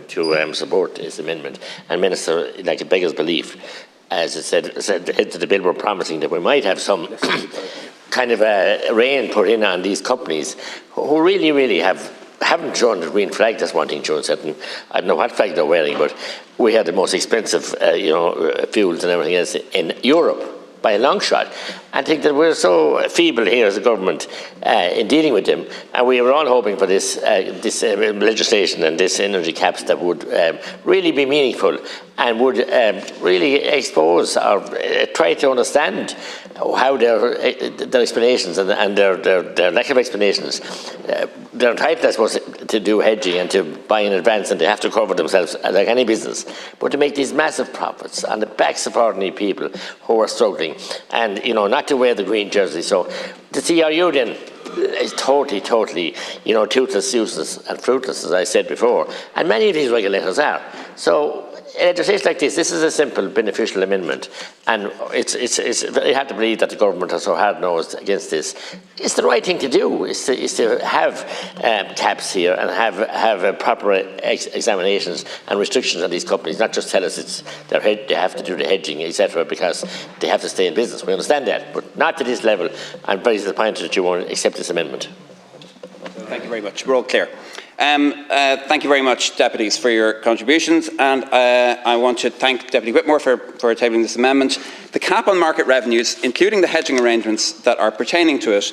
to support this amendment. And Minister, like a beggar's belief, as it said to the bill, we're promising that we might have some kind of a rein put in on these companies who really haven't shown the green flag that's wanting to show. I don't know what flag they're wearing, but we have the most expensive, fuels and everything else in Europe by a long shot. I think that we're so feeble here as a government in dealing with them, and we were all hoping for this legislation and this energy caps that would really be meaningful and would really expose or try to understand how their explanations and their lack of explanations. They're entitled, I suppose, to do hedging and to buy in advance, and they have to cover themselves like any business. But to make these massive profits on the backs of ordinary people who are struggling, and not to wear the green jersey. So the CRU then is totally, toothless, useless, and fruitless, as I said before. And many of these regulators are. So legislation like this is a simple, beneficial amendment, and it's very hard to believe that the government are so hard-nosed against this. It's the right thing to do. Is to have caps here and have proper examinations and restrictions on these companies. Not just tell us they have to do the hedging, etc., because they have to stay in business. We understand that, but not to this level. I'm very disappointed that you won't accept this amendment. Thank you very much. We're all clear. Thank you very much, Deputies, for your contributions, and I want to thank Deputy Whitmore for tabling this amendment. The cap on market revenues, including the hedging arrangements that are pertaining to it,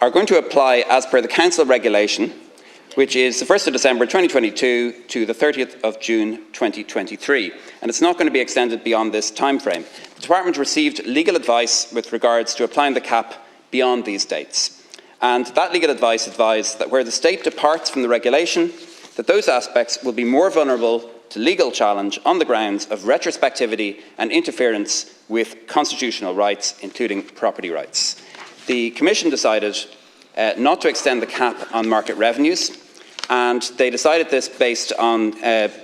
are going to apply as per the Council regulation, which is the 1st of December 2022 to the 30th of June 2023, and it's not going to be extended beyond this time frame. The Department received legal advice with regards to applying the cap beyond these dates. And that legal advice advised that where the state departs from the regulation, that those aspects will be more vulnerable to legal challenge on the grounds of retrospectivity and interference with constitutional rights, including property rights. The Commission decided not to extend the cap on market revenues, and they decided this based on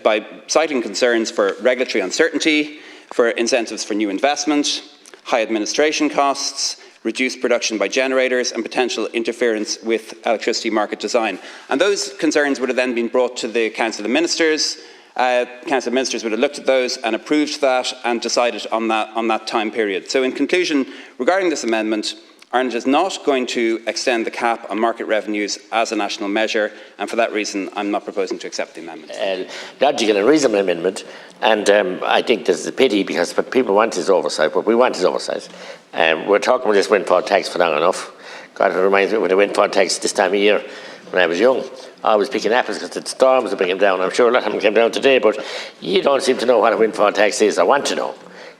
by citing concerns for regulatory uncertainty, for incentives for new investment, high administration costs, reduced production by generators, and potential interference with electricity market design. And those concerns would have then been brought to the Council of Ministers. Council of Ministers would have looked at those and approved that and decided on that time period. So in conclusion, regarding this amendment, Ireland is not going to extend the cap on market revenues as a national measure, and for that reason I'm not proposing to accept the amendment. Logical and reasonable amendment, and I think this is a pity because what people want is oversight. What we want is oversight. We're talking about this windfall tax for long enough. God, it reminds me of the windfall tax this time of year when I was young. I was picking apples because the storms were bringing them down. I'm sure a lot of them came down today, but you don't seem to know what a windfall tax is. I want to know.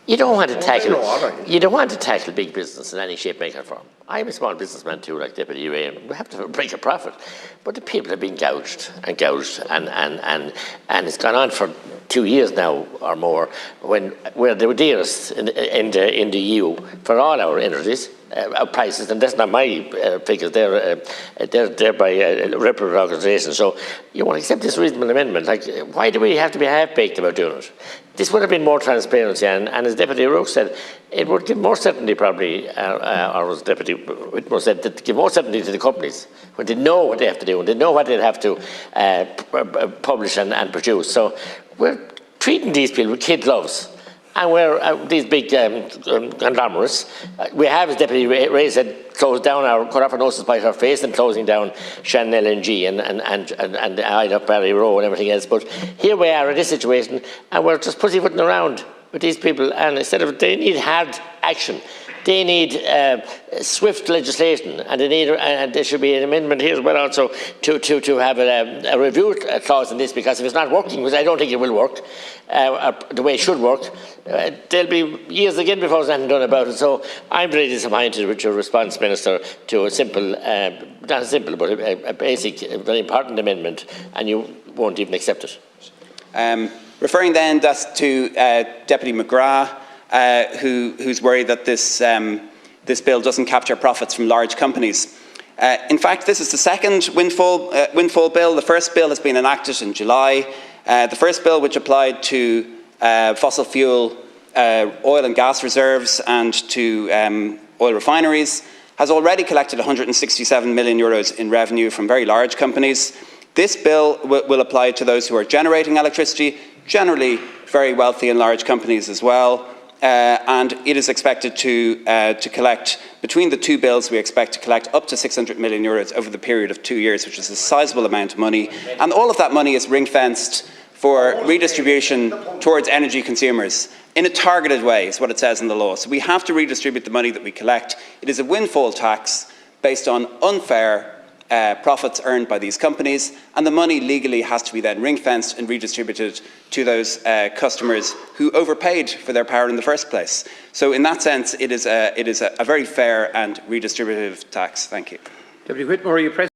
You don't want to tackle big business in any shape, maker, or form. I'm a small businessman too, like Deputy Ray, and we have to break a profit. But the people have been gouged, and it's gone on for 2 years now or more, where they were dearest in the EU for all our energies, our prices, and that's not my figures. They're by a reputable organisation. So you want to accept this reasonable amendment? Like, why do we have to be half-baked about doing it? This would have been more transparency, and as Deputy Rourke said, it would give more certainty probably, or as Deputy Whitmore said, to give more certainty to the companies when they know what they have to do and they know what they have to publish and produce. So we're treating these people with kid gloves. And we're these big conglomerates. We have, as Deputy Ray said, closed down cut off our noses by our face and closing down Shannon LNG and Ida Barry Row and everything else. But here we are in this situation, and we're just pussyfooting around with these people. And instead of, they need hard action. They need swift legislation, and there should be an amendment here as well also to have a review clause in this, because if it's not working, which I don't think it will work, the way it should work, there'll be years again before there's anything done about it. So I'm very disappointed with your response, Minister, to a simple, not a simple, but a basic, very important amendment, and you won't even accept it. Referring then to Deputy McGrath, who's worried that this bill doesn't capture profits from large companies. In fact, this is the second windfall bill. The first bill has been enacted in July. The first bill, which applied to fossil fuel oil and gas reserves and to oil refineries, has already collected €167 million in revenue from very large companies. This bill will apply to those who are generating electricity, generally very wealthy and large companies as well. And it is expected to collect, between the two bills, we expect to collect up to 600 million euros over the period of 2 years, which is a sizable amount of money. And all of that money is ring-fenced for redistribution towards energy consumers in a targeted way, is what it says in the law. So we have to redistribute the money that we collect. It is a windfall tax based on unfair profits earned by these companies, and the money legally has to be then ring-fenced and redistributed to those customers who overpaid for their power in the first place. So in that sense, it is a very fair and redistributive tax. Thank you. Deputy Whitmore, are you present?